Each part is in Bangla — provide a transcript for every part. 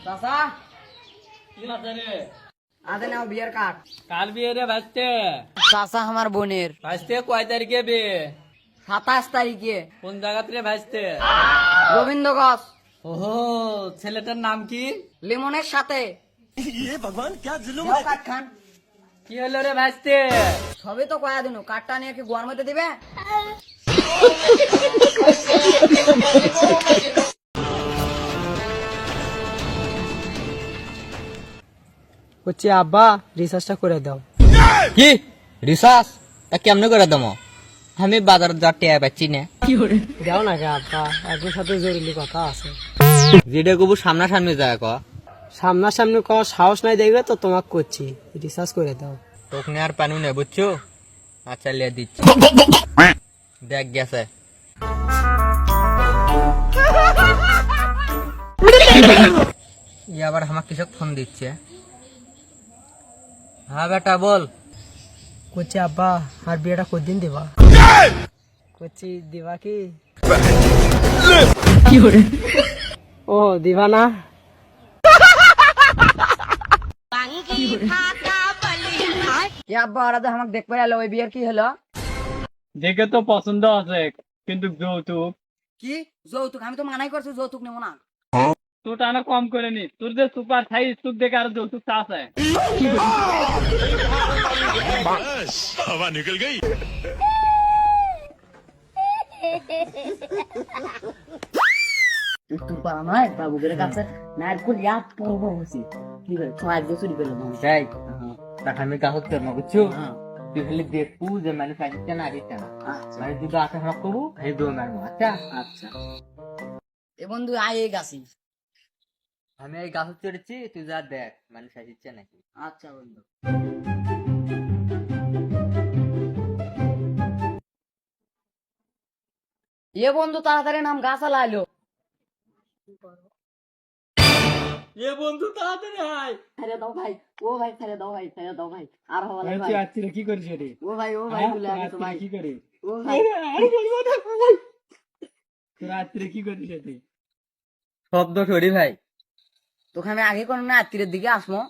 চাচা কি আছে রে? আদে নাও বিয়ের কার্ড। কার বিয়ে রে ভাইস্তে? চাচা আমার বোনের ভাইস্তে কয় তারিখে বিয়ে? 27 তারিখে। কোন জায়গাতে রে ভাইস্তে? গোবিন্দগঞ্জ। ওহো, ছেলেটার নাম কি? লিমনের সাথে। যাও কার্ড খান। কি হলো রে ভাইস্তে? সবই তো কয়া দিন, কার্ডটা নিয়ে কি গোয়ার মধ্যে দিবে? হচ্ছে আব্বা রিসার্চটা করে দাও। কি রিসার্চ কেমনে করে দমো? আমি বাজার যা টেয়া পাচ্ছি না। দাও না কে আব্বা, একজন সাথে জরুরি কথা আছে। যেটা কবু সামনাসামনি যায় ক। সামনাসামনি ক সাহস নাই দেখবে তো তোমাকে করছি, রিসার্চ করে দাও। তোকে আর পানু নে বুঝছো? আচ্ছা লিয়ে দিচ্ছি। দেখ গেছে। ই আবার আমাকে কিসব ফোন দিচ্ছে? হ্যাঁ বেটা বল। করছি আব্বা আর বিয়েটা কদিন দিবা? করছি দিবা কি? ও দিবা না? কি আব্বা ওরা তো আমাকে দেখতে এলো, ওই বিয়ের কি হলো? দেখে তো পছন্দ আছে, কিন্তু যৌতুক কি যৌতুক? আমি তো মানাই করছি যৌতুক নেবো না। তোর টানা কম করে নি। তোর যে সুপার সাইজ চুক দেখে আর যৌতুক আছে। हवा निकल गई। তোর পাড়া নয় বাবুদের কাছে নারকুল ইয়া পড়বো বসি। কি করে ছয় একজন চুরি করলো মানুষ। তাই টাকা আমি কাহত করবো বুঝছো? হ্যাঁ। তুই খালি দেখবো যে ম্যানুফ্যাকচার না দিচ্ছে না। আচ্ছা মানে যদি আশা খারাপ করবো এই দো মারবো। আচ্ছা আচ্ছা। এ বন্ধু আয় এই গাছি। আমি এই গাছ চড়েছি, তুই যা দেখ ম্যানুফ্যাকচার নাকি। আচ্ছা বন্ধু। এ বন্ধু তাড়াতাড়ি নাম গাছ লাইলো। এ বন্ধু তাড়াতাড়ি আয়। ছেড়ে দাও ভাই, ও ভাই ছেড়ে দাও ভাই, ছেড়ে দাও ভাই। আর হওয়া ভাই। তুই আজকে কি করিস রে? ও ভাই ভুলে গেছো ভাই। কি করিস? ও ভাই তোর রাত্রে কি করিস তুই? শব্দ সরি ভাই। তোকে আমি আগে কোনো না রাত্রির দিকে আসমো।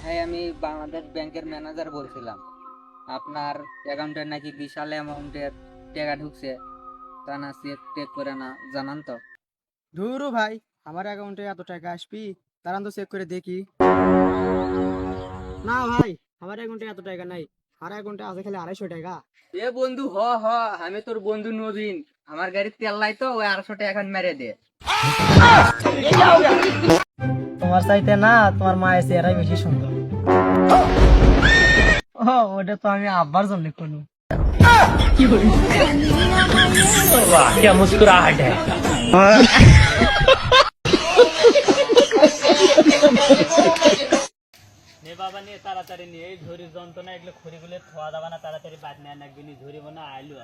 ভাই আমি বাংলাদেশ ব্যাংকের ম্যানেজার বলছিলাম। আপনার অ্যাকাউন্টে নাকি বিশাল অ্যামাউন্টের টাকা ঢুকছে, তা না চেক করে না জানান তো। ধুরু ভাই, আমার অ্যাকাউন্টে এত টাকা আসবি, তারান তো চেক করে দেখি। না ভাই, আমার অ্যাকাউন্টে এত টাকা নাই, আমার অ্যাকাউন্টে আছে খালি 250 টাকা। এ বন্ধু হ আমি তোর বন্ধু নবীন। আমার গাড়ির তেল নাই তো, ওই 250 টাকা এখন মেরে দে। তোমার চাইতে না তোমার মায়ের চেহারাই বেশি সুন্দর। ও ওটা তো আমি আব্বার জন্য করলু। क्या मुस्कुराहट है। নে বাবা নিয়ে তাড়াতাড়ি নিয়ে এই ঝুড়ির যন্ত্রণা এগুলো খড়িগুলো খাওয়া দাওয়া না, তাড়াতাড়ি বাদ নেয় নাকবি নি ঝুড়ি মনে আইলো।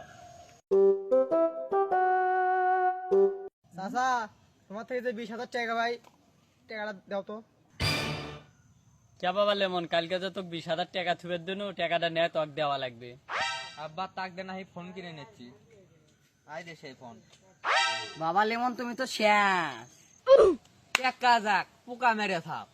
চাচা তোমার থেকে যে 20,000 টাকা ভাই, টাকাটা দাও তো। কে বাবা লেমন, কালকে যে তোকে 20,000 টাকা থুবের দিন টাকাটা নেয় তোকে দেওয়া লাগবে। আব্বা তাক দে না, ফোন কিনে নিচ্ছি। আই দে সেই ফোন। বাবা লেমন তুমি তো শেষ। টাকা যাক, পোকা মেরে থাক।